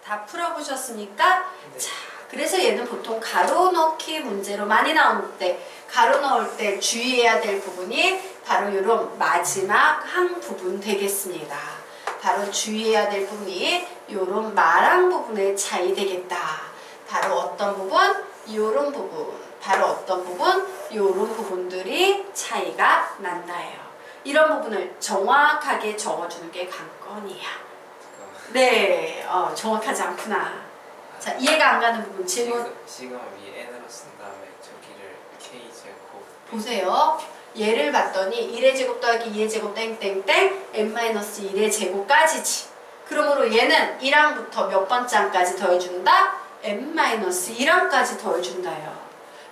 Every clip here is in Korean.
다 풀어보셨습니까? 자, 그래서 얘는 보통 가로 넣기 문제로 많이 나오는데 가로 넣을 때 주의해야 될 부분이 바로 이런 마지막 항 부분 되겠습니다. 바로 주의해야 될 부분이 이런 말항 부분의 차이 되겠다. 바로 어떤 부분? 이런 부분. 바로 어떤 부분? 이런 부분들이 차이가 난다예요. 이런 부분을 정확하게 적어주는 게 관건이야. 네, 정확하지 않구나. 자, 이해가 안 가는 부분 질문. 시그마 위에 n으로 쓴 다음에 저기를 k제곱. 보세요. 얘를 봤더니 1의 제곱 더하기 2의 제곱 땡땡땡 n-1의 제곱까지지. 그러므로 얘는 1항부터 몇 번째 항까지 더해준다? n-1항까지 더해준다요.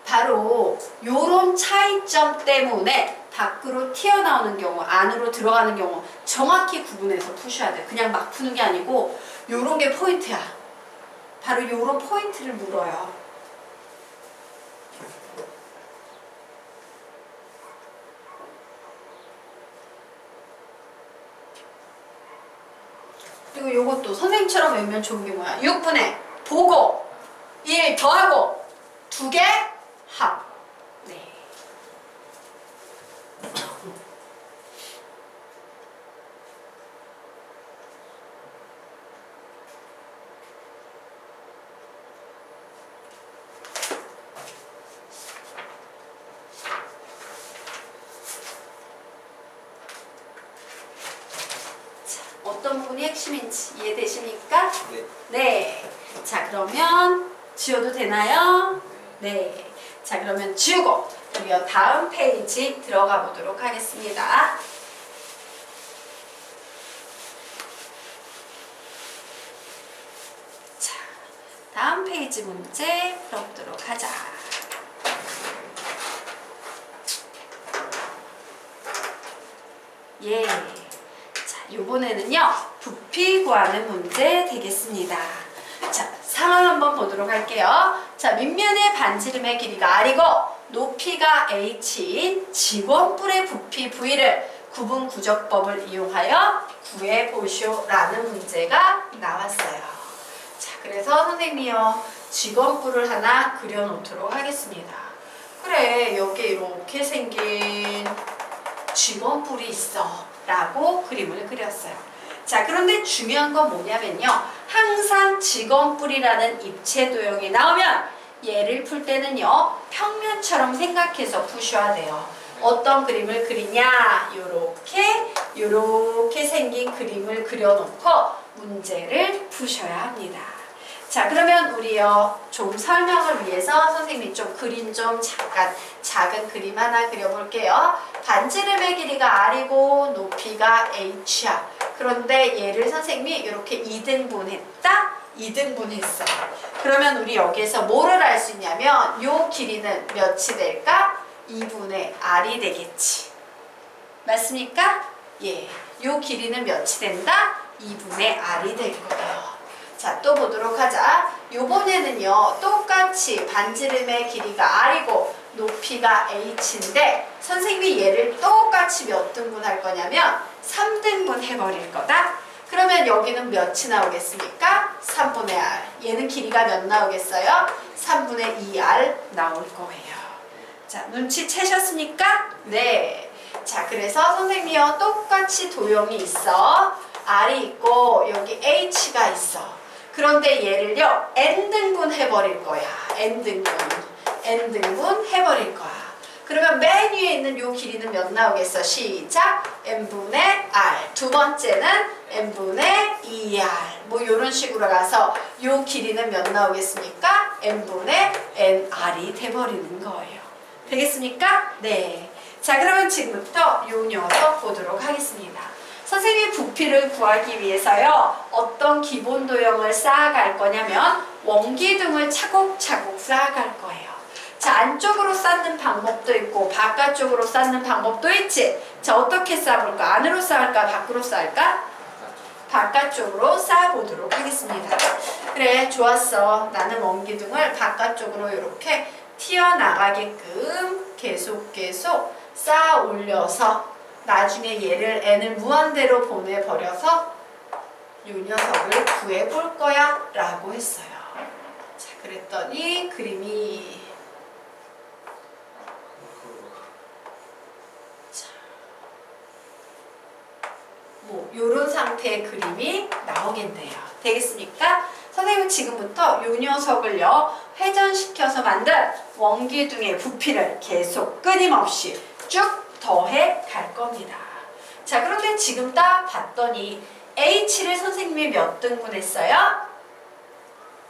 바로 요런 차이점 때문에 밖으로 튀어나오는 경우, 안으로 들어가는 경우 정확히 구분해서 푸셔야 돼. 그냥 막 푸는 게 아니고 요런 게 포인트야. 바로 요런 포인트를 물어요. 그리고 요것도 선생님처럼 외우면 좋은 게 뭐야? 6분의 보고 1 더하고 2개 합. 네. 어떤 부분이 핵심인지 이해되십니까? 네. 네. 자, 그러면 지워도 되나요? 네. 자, 그러면 지우고 우리요 다음 페이지 들어가 보도록 하겠습니다. 자, 다음 페이지 문제 풀어보도록 하자. 예. 요번에는요 부피 구하는 문제 되겠습니다. 자, 상황 한번 보도록 할게요. 자, 밑면의 반지름의 길이가 r이고 높이가 h인 직원뿔의 부피 v를 구분구적법을 이용하여 구해보시오 라는 문제가 나왔어요. 자, 그래서 선생님이요 직원뿔을 하나 그려놓도록 하겠습니다. 그래, 여기 이렇게 생긴 직원뿔이 있어 라고 그림을 그렸어요. 자, 그런데 중요한 건 뭐냐면요, 항상 직원뿔이라는 입체 도형이 나오면 얘를 풀 때는요 평면처럼 생각해서 푸셔야 돼요. 어떤 그림을 그리냐, 요렇게 생긴 그림을 그려놓고 문제를 푸셔야 합니다. 자, 그러면 우리요 좀 설명을 위해서 선생님이 좀 그림 좀 잠깐 작은 그림 하나 그려볼게요. 반지름의 길이가 r이고 높이가 h야. 그런데 얘를 선생님이 이렇게 2등분 했다? 2등분 했어. 그러면 우리 여기에서 뭐를 알 수 있냐면 요 길이는 몇이 될까? 2분의 r이 되겠지. 맞습니까? 예. 요 길이는 몇이 된다? 2분의 r이 될 거예요. 자, 또 보도록 하자. 요번에는요 똑같이 반지름의 길이가 r이고 높이가 h인데 선생님이 얘를 똑같이 몇 등분 할 거냐면 3등분 해버릴 거다. 그러면 여기는 몇이 나오겠습니까? 3분의 r. 얘는 길이가 몇 나오겠어요? 3분의 2r 나올 거예요. 자, 눈치채셨습니까? 네. 자, 그래서 선생님이요 똑같이 도형이 있어. r이 있고 여기 h가 있어. 그런데 얘를요 n등분 해버릴 거야. n등분 해버릴 거야. 그러면 맨 위에 있는 요 길이는 몇 나오겠어? 시작! n분의 r. 두 번째는 n분의 2r. 뭐 요런 식으로 가서 요 길이는 몇 나오겠습니까? n분의 nr이 돼버리는 거예요. 되겠습니까? 네. 자, 그러면 지금부터 요 녀석 보도록 하겠습니다. 선생님이 부피를 구하기 위해서요 어떤 기본 도형을 쌓아갈 거냐면 원기둥을 차곡차곡 쌓아갈 거예요. 자, 안쪽으로 쌓는 방법도 있고 바깥쪽으로 쌓는 방법도 있지. 자, 어떻게 쌓아볼까? 안으로 쌓을까? 밖으로 쌓을까? 바깥쪽으로 쌓아보도록 하겠습니다. 그래, 좋았어. 나는 원기둥을 바깥쪽으로 이렇게 튀어나가게끔 계속 쌓아 올려서 나중에 얘를 n을 무한대로 보내버려서 요 녀석을 구해볼 거야 라고 했어요. 자, 그랬더니 그림이 뭐 요런 상태의 그림이 나오겠네요. 되겠습니까? 선생님은 지금부터 요 녀석을요 회전시켜서 만든 원기둥의 부피를 계속 끊임없이 쭉 더해 갈 겁니다. 자, 그런데 지금 딱 봤더니 H를 선생님이 몇 등분했어요?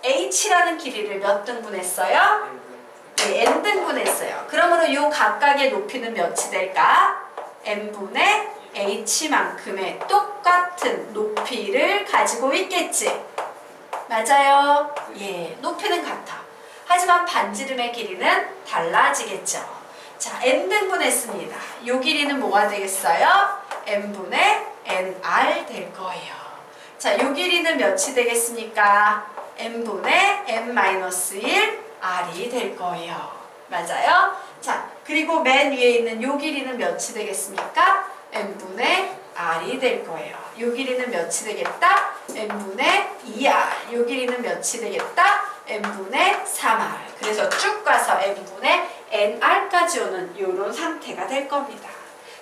H라는 길이를 몇 등분했어요? 네, N등분했어요. 그러므로 요 각각의 높이는 몇이 될까? N분의 H만큼의 똑같은 높이를 가지고 있겠지. 맞아요. 예, 높이는 같아. 하지만 반지름의 길이는 달라지겠죠. 자, N등분했습니다. 요 길이는 뭐가 되겠어요? N분의 NR 될 거예요. 자, 요 길이는 몇이 되겠습니까? N분의 N-1 R이 될 거예요. 맞아요? 자, 그리고 맨 위에 있는 요 길이는 몇이 되겠습니까? N분의 R이 될 거예요. 요 길이는 몇이 되겠다? N분의 2R. 요 길이는 몇이 되겠다? N분의 3R. 그래서 쭉 가서 N분의 NR까지 오는 요런 상태가 될 겁니다.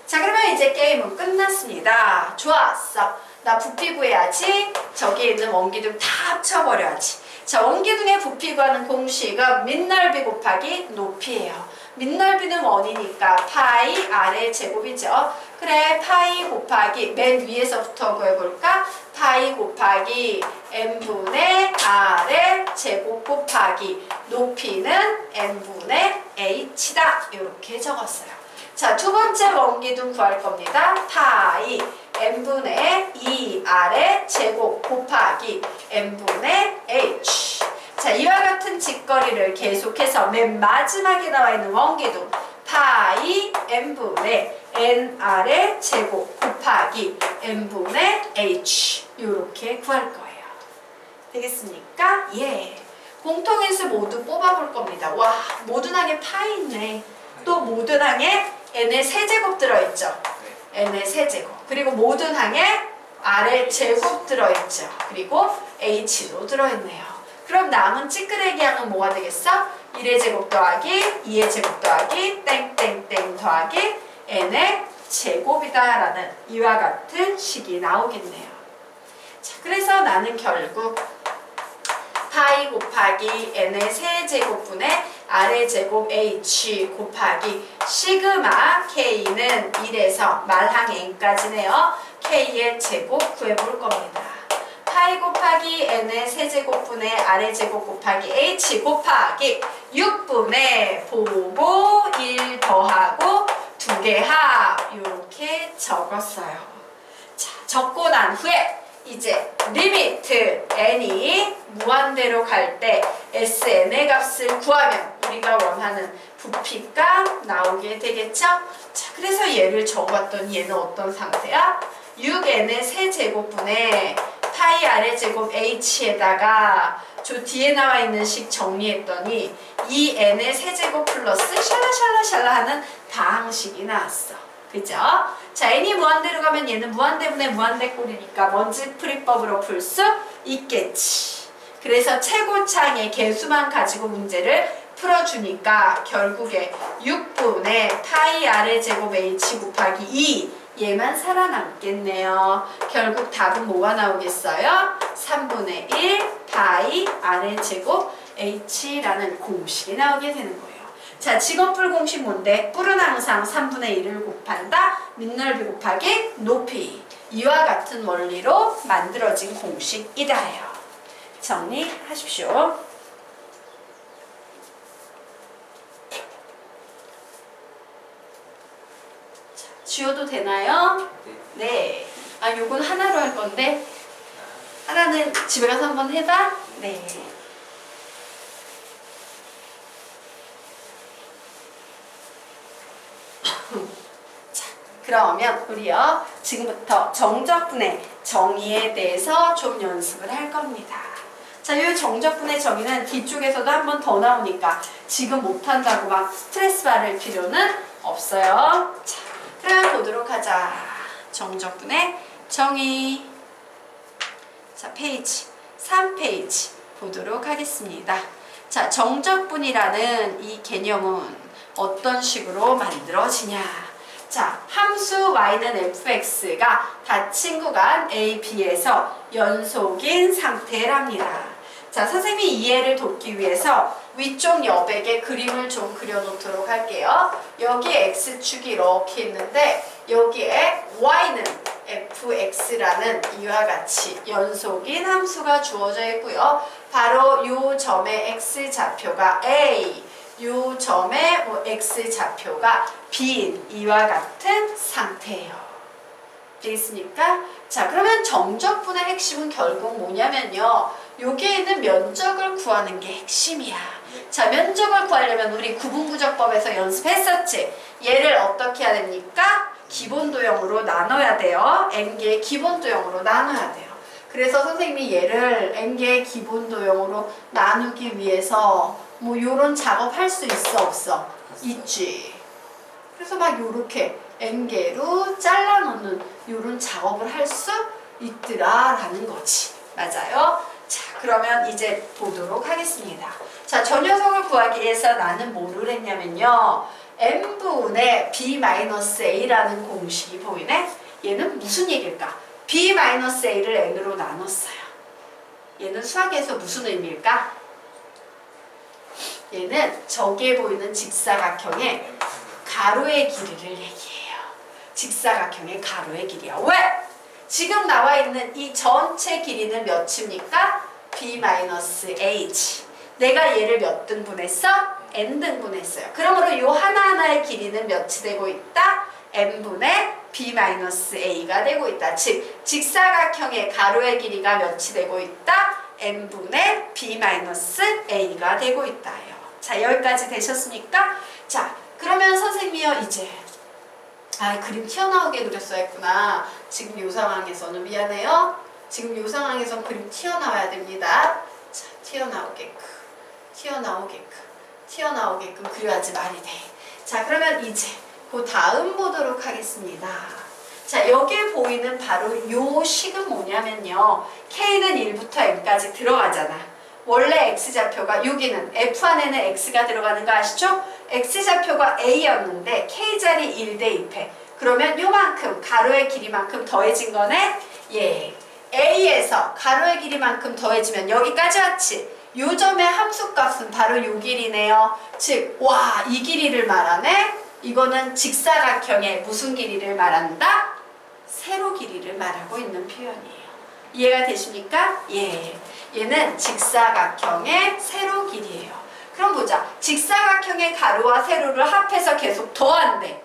자, 그러면 이제 게임은 끝났습니다. 좋았어. 나 부피 구해야지. 저기 있는 원기둥 다 합쳐버려야지. 자, 원기둥의 부피 구하는 공식은 밑넓이 곱하기 높이예요. 밑넓이는 원이니까 파이 R의 제곱이죠. 그래, 파이 곱하기 맨 위에서부터 구해볼까? 파이 곱하기 n분의 R의 제곱 곱하기 높이는 n분의 h다. 이렇게 적었어요. 자, 두 번째 원기둥 구할 겁니다. 파이 n분의 2R의 제곱 곱하기 n분의 h. 자, 이와 같은 직거리를 계속해서 맨 마지막에 나와 있는 원기둥 파이 n분의 nr의 제곱 곱하기 n분의 h 이렇게 구할 거예요. 되겠습니까? 예. 공통인수 모두 뽑아볼 겁니다. 와, 모든 항에 파이 있네. 또 모든 항에 n의 세제곱 들어있죠. n의 세제곱. 그리고 모든 항에 r의 제곱 들어있죠. 그리고 h도 들어있네요. 그럼 남은 찌끄레기 항은 뭐가 되겠어? 1의 제곱 더하기 2의 제곱 더하기 땡땡땡 더하기 n의 제곱이다 라는 이와 같은 식이 나오겠네요. 자, 그래서 나는 결국 파이 곱하기 n의 세제곱분의 r의 제곱 h 곱하기 시그마 k는 1에서 말항 n까지네요. k의 제곱 구해볼 겁니다. 파이 곱하기 n의 세제곱분의 r의 제곱 곱하기 h 곱하기 6분의 보고 1 더하고 2개 합 이렇게 적었어요. 자, 적고 난 후에 이제 리미트 n이 무한대로 갈 때 sn의 값을 구하면 우리가 원하는 부피값 나오게 되겠죠? 자, 그래서 얘를 적어봤더니 얘는 어떤 상태야? 6n의 세제곱분의 파이 r의 제곱 h에다가 저 뒤에 나와 있는 식 정리했더니 2n의 세제곱 플러스 샬라샬라샬라 하는 다항식이 나왔어. 그죠? 자, n이 무한대로 가면 얘는 무한대분의 무한대꼴이니까 먼지풀이법으로 풀 수 있겠지. 그래서 최고창의 개수만 가지고 문제를 풀어주니까 결국에 6분의 파이 r의 제곱 h 곱하기 2 얘만 살아남겠네요. 결국 답은 뭐가 나오겠어요? 3분의 1 파이 r의 제곱 h라는 공식이 나오게 되는 거예요. 자, 직업풀 공식 뭔데? 뿔은 항상 3분의 1을 곱한다. 밑넓이 곱하기 높이. 이와 같은 원리로 만들어진 공식이다예요. 정리하십시오. 자, 지워도 되나요? 네. 아, 요건 하나로 할 건데 하나는 집에 가서 한번 해봐. 네. 자, 그러면 우리요 지금부터 정적분의 정의에 대해서 좀 연습을 할 겁니다. 자, 이 정적분의 정의는 뒤쪽에서도 한 번 더 나오니까 지금 못한다고 막 스트레스 받을 필요는 없어요. 자, 그럼 보도록 하자. 정적분의 정의. 자, 페이지 3페이지 보도록 하겠습니다. 자, 정적분이라는 이 개념은 어떤 식으로 만들어지냐? 자, 함수 y는 fx가 닫힌 구간 a, b에서 연속인 상태랍니다. 자, 선생님이 이해를 돕기 위해서 위쪽 여백에 그림을 좀 그려놓도록 할게요. 여기에 x축이 이렇게 있는데 여기에 y는 fx라는 이와 같이 연속인 함수가 주어져 있고요. 바로 요 점의 x좌표가 a, 요 점의 x좌표가 b인 이와 같은 상태예요. 되겠습니까? 자, 그러면 정적분의 핵심은 결국 뭐냐면요. 여기에 있는 면적을 구하는 게 핵심이야. 자, 면적을 구하려면 우리 구분구적법에서 연습했었지. 얘를 어떻게 해야 됩니까? 기본도형으로 나눠야 돼요. n개의 기본도형으로 나눠야 돼요. 그래서 선생님이 얘를 n개의 기본도형으로 나누기 위해서 뭐 요런 작업 할 수 있어 없어? 있지. 그래서 막 요렇게 n개로 잘라놓는 요런 작업을 할 수 있더라 라는 거지. 맞아요? 자, 그러면 이제 보도록 하겠습니다. 자, 저 녀석을 구하기 위해서 나는 뭐를 했냐면요. n분의 b-a라는 공식이 보이네? 얘는 무슨 얘기일까? b-a를 n으로 나눴어요. 얘는 수학에서 무슨 의미일까? 얘는 저기에 보이는 직사각형의 가로의 길이를 얘기해요. 직사각형의 가로의 길이야. 왜? 지금 나와 있는 이 전체 길이는 몇입니까? b-h. 내가 얘를 몇 등분했어? n 등분했어요. 그러므로 요 하나하나의 길이는 몇이 되고 있다? n분의 b-a가 되고 있다. 즉, 직사각형의 가로의 길이가 몇이 되고 있다? n분의 b-a가 되고 있다요. 자, 여기까지 되셨습니까? 자, 그러면 선생님이요, 이제 그림 튀어나오게 그렸어야 했구나. 지금 요 상황에서는 미안해요. 지금 요 상황에서는 그림 튀어나와야 됩니다. 자, 튀어나오게끔 그려야지 말이 돼. 자, 그러면 이제 그 다음 보도록 하겠습니다. 자, 여기에 보이는 바로 요 식은 뭐냐면요. K는 1부터 M까지 들어가잖아. 원래 X좌표가 여기는 F 안에는 X가 들어가는 거 아시죠? X좌표가 A였는데 K자리 1대 2패. 그러면 요만큼 가로의 길이만큼 더해진 거네? 예. A에서 가로의 길이만큼 더해지면 여기까지 왔지? 요 점의 함수값은 바로 요 길이네요. 즉, 와, 이 길이를 말하네? 이거는 직사각형의 무슨 길이를 말한다? 세로 길이를 말하고 있는 표현이에요. 이해가 되십니까? 예. 얘는 직사각형의 세로 길이에요. 그럼 보자. 직사각형의 가로와 세로를 합해서 계속 더한대.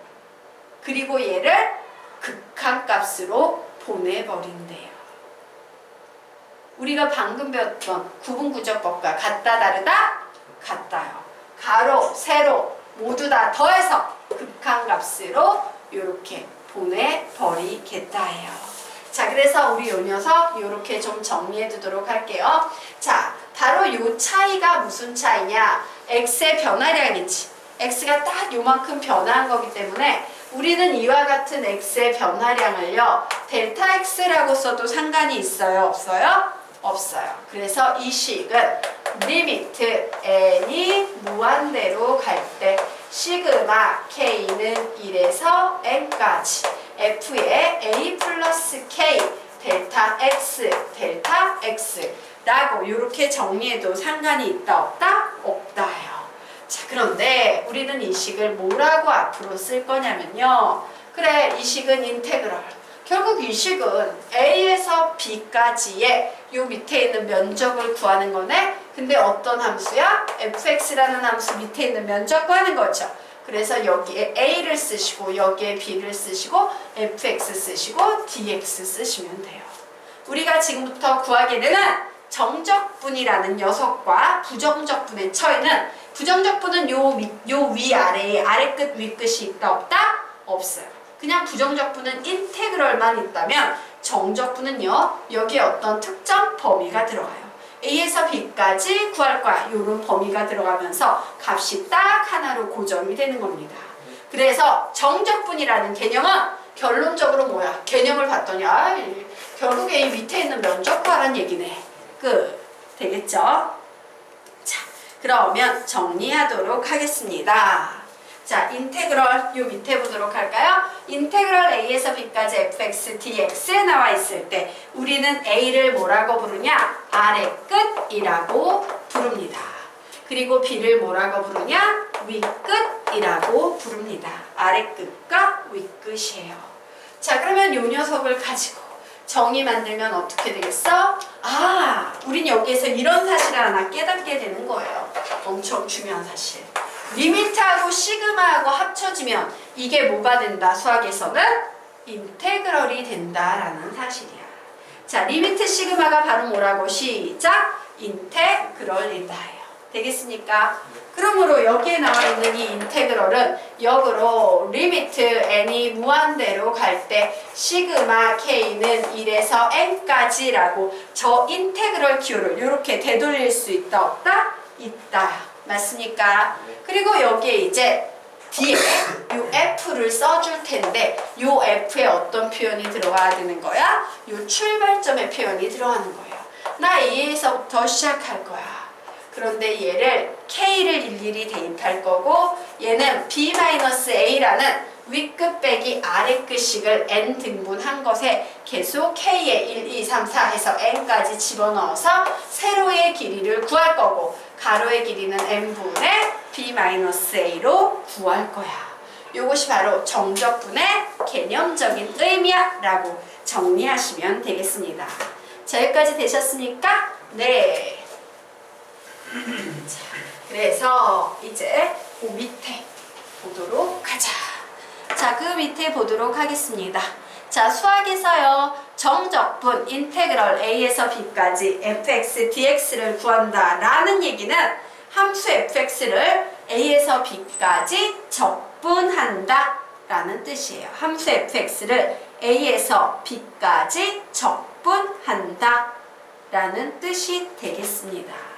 그리고 얘를 극한값으로 보내버린대요. 우리가 방금 배웠던 구분구조법과 같다 다르다? 같다요. 가로, 세로 모두 다 더해서 극한값으로 이렇게 보내버리겠다예요. 자, 그래서 우리 요 녀석 요렇게 좀 정리해 두도록 할게요. 자, 바로 요 차이가 무슨 차이냐? x의 변화량이지. x가 딱 요만큼 변화한 거기 때문에 우리는 이와 같은 x의 변화량을요. 델타 x라고 써도 상관이 있어요? 없어요? 없어요. 그래서 이 식은 리미트 n이 무한대로 갈 때 시그마 k는 1에서 n까지 f의 a 플러스 k 델타 x 라고 이렇게 정리해도 상관이 있다 없다? 없다요. 자, 그런데 우리는 이 식을 뭐라고 앞으로 쓸 거냐면요. 그래, 이 식은 인테그럴. 결국 이 식은 a에서 b까지의 요 밑에 있는 면적을 구하는 거네. 근데 어떤 함수야? fx라는 함수 밑에 있는 면적 구하는 거죠. 그래서 여기에 a를 쓰시고 여기에 b를 쓰시고 fx 쓰시고 dx 쓰시면 돼요. 우리가 지금부터 구하게 되는 정적분이라는 녀석과 부정적분의 차이는, 부정적분은 요 위아래에 아래끝 위끝이 있다 없다? 없어요. 그냥 부정적분은 인테그럴만 있다면 정적분은요, 여기에 어떤 특정 범위가 들어가요. A에서 B까지 구할 거야. 요런 범위가 들어가면서 값이 딱 하나로 고정이 되는 겁니다. 그래서 정적분이라는 개념은 결론적으로 뭐야? 개념을 봤더니 결국에 이 밑에 있는 면적 구하란 얘기네. 끝. 되겠죠? 자, 그러면 정리하도록 하겠습니다. 자, 인테그럴 요 밑에 보도록 할까요? 인테그럴 a에서 b까지 fx dx 나와 있을 때 우리는 a를 뭐라고 부르냐? 아래 끝이라고 부릅니다. 그리고 b를 뭐라고 부르냐? 윗끝이라고 부릅니다. 아래 끝과 윗끝이에요. 자, 그러면 요 녀석을 가지고 정의 만들면 어떻게 되겠어? 아, 우린 여기에서 이런 사실을 하나 깨닫게 되는 거예요. 엄청 중요한 사실. 리미트하고 시그마하고 합쳐지면 이게 뭐가 된다? 수학에서는 인테그럴이 된다라는 사실이야. 자, 리미트 시그마가 바로 뭐라고? 시작! 인테그럴이다. 되겠습니까? 그러므로 여기에 나와 있는 이 인테그럴은 역으로 리미트 n이 무한대로 갈 때 시그마 k는 1에서 n까지라고 저 인테그럴 기호를 이렇게 되돌릴 수 있다 없다? 있다. 맞습니까? 그리고 여기에 이제 뒤에 요 f를 써줄 텐데 요 f에 어떤 표현이 들어가야 되는 거야? 요 출발점의 표현이 들어가는 거예요. 나 A에서부터 시작할 거야. 그런데 얘를 K를 일일이 대입할 거고 얘는 B-A라는 윗끝 빼기 아래끝식을 n 등분한 것에 계속 K에 1, 2, 3, 4 해서 n까지 집어넣어서 세로의 길이를 구할 거고 가로의 길이는 n분의 B-A로 구할 거야. 요것이 바로 정적분의 개념적인 의미야 라고 정리하시면 되겠습니다. 자, 여기까지 되셨습니까? 네. 자, 그래서 이제 그 밑에 보도록 하자. 자, 그 밑에 보도록 하겠습니다. 자, 수학에서요 정적분 인테그럴 a에서 b까지 fx dx를 구한다 라는 얘기는 함수 fx를 a에서 b까지 적분한다 라는 뜻이에요. 함수 fx를 a에서 b까지 적분한다 라는 뜻이 되겠습니다.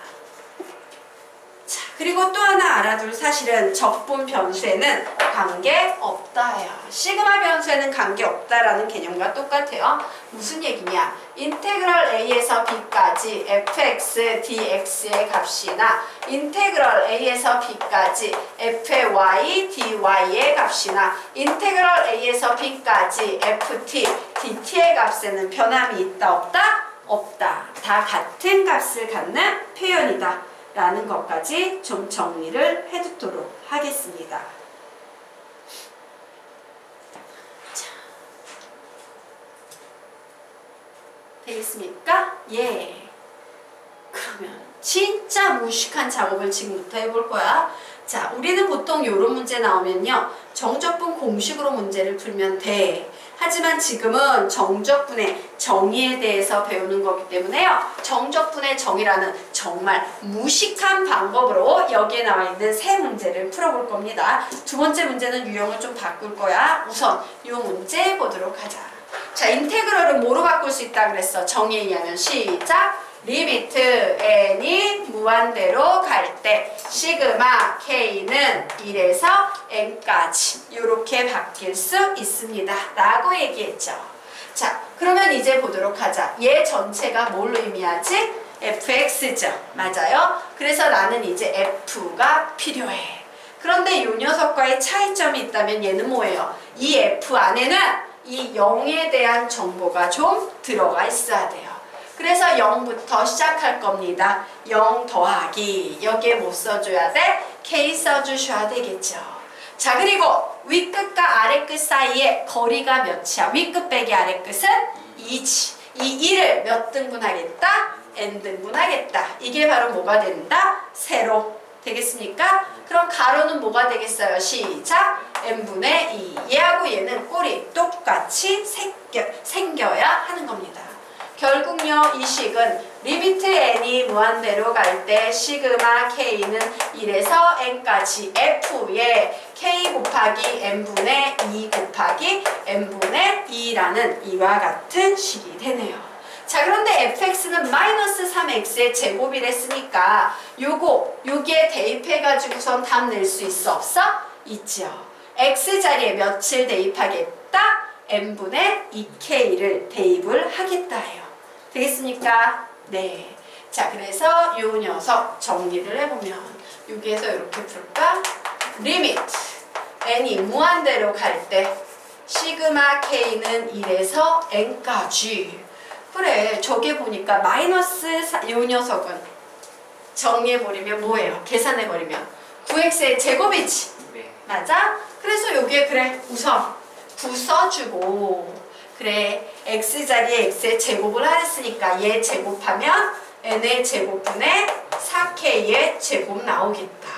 자, 그리고 또 하나 알아둘 사실은 적분 변수에는 관계 없다예요. 시그마 변수에는 관계 없다라는 개념과 똑같아요. 무슨 얘기냐? 인테그럴 a에서 b까지 fx dx의 값이나 인테그럴 a에서 b까지 fy dy의 값이나 인테그럴 a에서 b까지 ft dt의 값에는 변함이 있다 없다? 없다. 다 같은 값을 갖는 표현이다. 라는 것까지 좀 정리를 해두도록 하겠습니다. 자, 되겠습니까? 예. 그러면 진짜 무식한 작업을 지금부터 해볼 거야. 자, 우리는 보통 이런 문제 나오면요 정적분 공식으로 문제를 풀면 돼. 하지만 지금은 정적분의 정의에 대해서 배우는 거기 때문에요. 정적분의 정의라는 정말 무식한 방법으로 여기에 나와 있는 세 문제를 풀어볼 겁니다. 두 번째 문제는 유형을 좀 바꿀 거야. 우선 이 문제 보도록 하자. 자, 인테그럴을 뭐로 바꿀 수 있다 그랬어? 정의에 의하면 시작! 리미트 n이 무한대로 갈 때 시그마 k는 1에서 n까지 이렇게 바뀔 수 있습니다 라고 얘기했죠. 자, 그러면 이제 보도록 하자. 얘 전체가 뭘 의미하지? fx죠. 맞아요? 그래서 나는 이제 f가 필요해. 그런데 이 녀석과의 차이점이 있다면 얘는 뭐예요? 이 f 안에는 이 0에 대한 정보가 좀 들어가 있어야 돼요. 그래서 0부터 시작할 겁니다. 0 더하기 여기에 뭐 써줘야 돼? K 써주셔야 되겠죠. 자, 그리고 윗끝과 아래끝 사이에 거리가 몇이야? 윗끝 빼기 아래끝은 2지. 이 2를 몇 등분하겠다? n 등분하겠다. 이게 바로 뭐가 된다? 세로. 되겠습니까? 그럼 가로는 뭐가 되겠어요? 시작! n분의 2. 얘하고 얘는 꼴이 똑같이 생겨야 하는 겁니다. 결국요 이 식은 리미트 n이 무한대로 갈 때 시그마 k는 1에서 n까지 f에 k 곱하기 n분의 2 곱하기 n분의 2라는 이와 같은 식이 되네요. 자, 그런데 fx는 마이너스 3x의 제곱이랬으니까 여기에 대입해가지고선 답 낼 수 있어 없어? 있죠. x 자리에 몇을 대입하겠다? n분의 2k를 대입을 하겠다예요. 되겠습니까? 네. 자, 그래서 요 녀석 정리를 해보면 여기에서 이렇게 풀까? 리미트 n이 무한대로 갈 때 시그마 k는 1에서 n까지. 그래, 저게 보니까 마이너스 요 녀석은 정리해버리면 뭐예요? 계산해버리면 9x의 제곱이지. 네. 맞아? 그래서 여기에 그래 우선 9 써주고, 그래 x자리에 x의 제곱을 했으니까 얘 제곱하면 n의 제곱분의 4k의 제곱 나오겠다.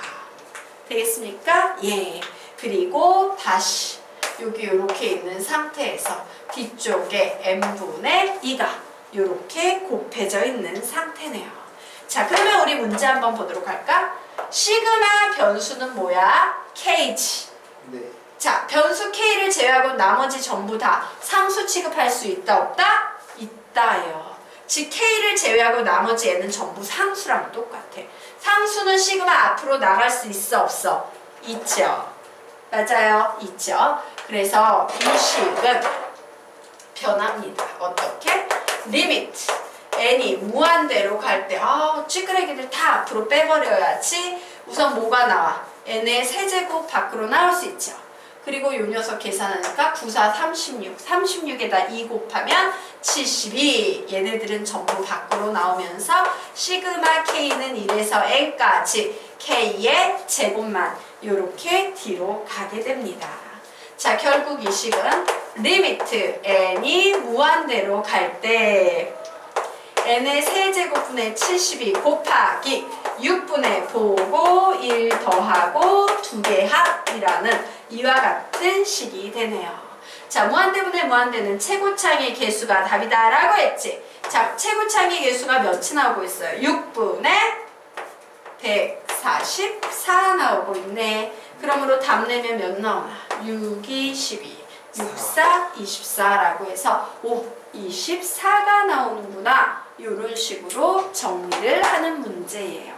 되겠습니까? 예. 그리고 다시 여기 이렇게 있는 상태에서 뒤쪽에 n분의 2가 이렇게 곱해져 있는 상태네요. 자, 그러면 우리 문제 한번 보도록 할까? 시그마 변수는 뭐야? k지. 네. 자, 변수 k를 제외하고 나머지 전부 다 상수 취급할 수 있다 없다? 있다예요. 즉 k를 제외하고 나머지 얘는 전부 상수랑 똑같아. 상수는 시그마 앞으로 나갈 수 있어 없어? 있죠. 맞아요. 있죠. 그래서 이 식은 변합니다. 어떻게? 리미트 n이 무한대로 갈 때 찌끄레기들 다 앞으로 빼버려야지 우선 뭐가 나와? n의 세제곱 밖으로 나올 수 있죠. 그리고 요 녀석 계산하니까 9, 4, 36 36에다 2 곱하면 72. 얘네들은 전부 밖으로 나오면서 시그마 k는 1에서 n까지 k의 제곱만 요렇게 뒤로 가게 됩니다. 자, 결국 이 식은 리미트 n이 무한대로 갈 때 n의 세제곱분의 72 곱하기 6분의 보고 1 더하고 2개 합이라는 이와 같은 식이 되네요. 자, 무한대분의 무한대는 최고창의 개수가 답이다 라고 했지. 자, 최고창의 개수가 몇이 나오고 있어요? 6분의 144 나오고 있네. 그러므로 답 내면 몇 나오나? 6, 2, 12 6, 4, 24라고 해서 5, 24가 나오는구나. 이런 식으로 정리를 하는 문제예요.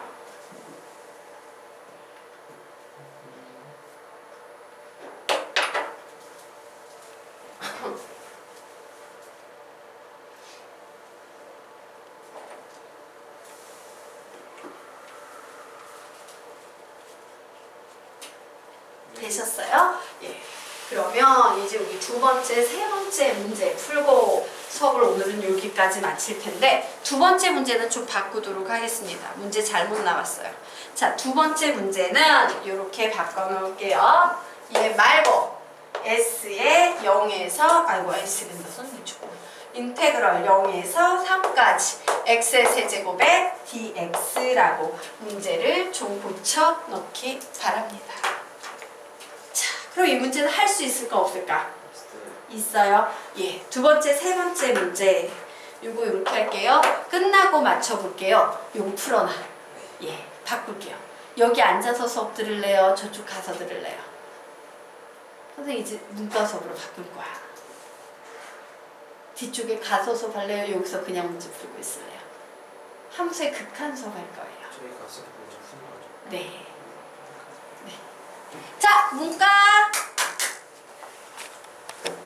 되셨어요? 예. 그러면 이제 우리 두 번째, 세 번째 문제 풀고 수업을 오늘은 여기까지 마칠 텐데, 두 번째 문제는 좀 바꾸도록 하겠습니다. 문제 잘못 나왔어요. 자, 두 번째 문제는 이렇게 바꿔놓을게요. 얘 말고 s의 0에서 S랜다 선생님 조금 인테그럴 0에서 3까지 x의 세제곱에 dx라고 문제를 좀 고쳐 넣기 바랍니다. 그럼 이 문제는 할 수 있을까 없을까? 있어요. 예, 두 번째, 세 번째 문제 요거 이렇게 할게요. 끝나고 맞춰볼게요. 요거 풀어놔. 예, 바꿀게요. 여기 앉아서 수업 들을래요? 저쪽 가서 들을래요? 선생님 이제 문과 수업으로 바꿀 거야. 뒤쪽에 가서 수업할래요? 여기서 그냥 문제 풀고 있을래요? 함수의 극한 수업 할 거예요. 저희 가서 먼저 푸는 거죠. 네. 자, 문과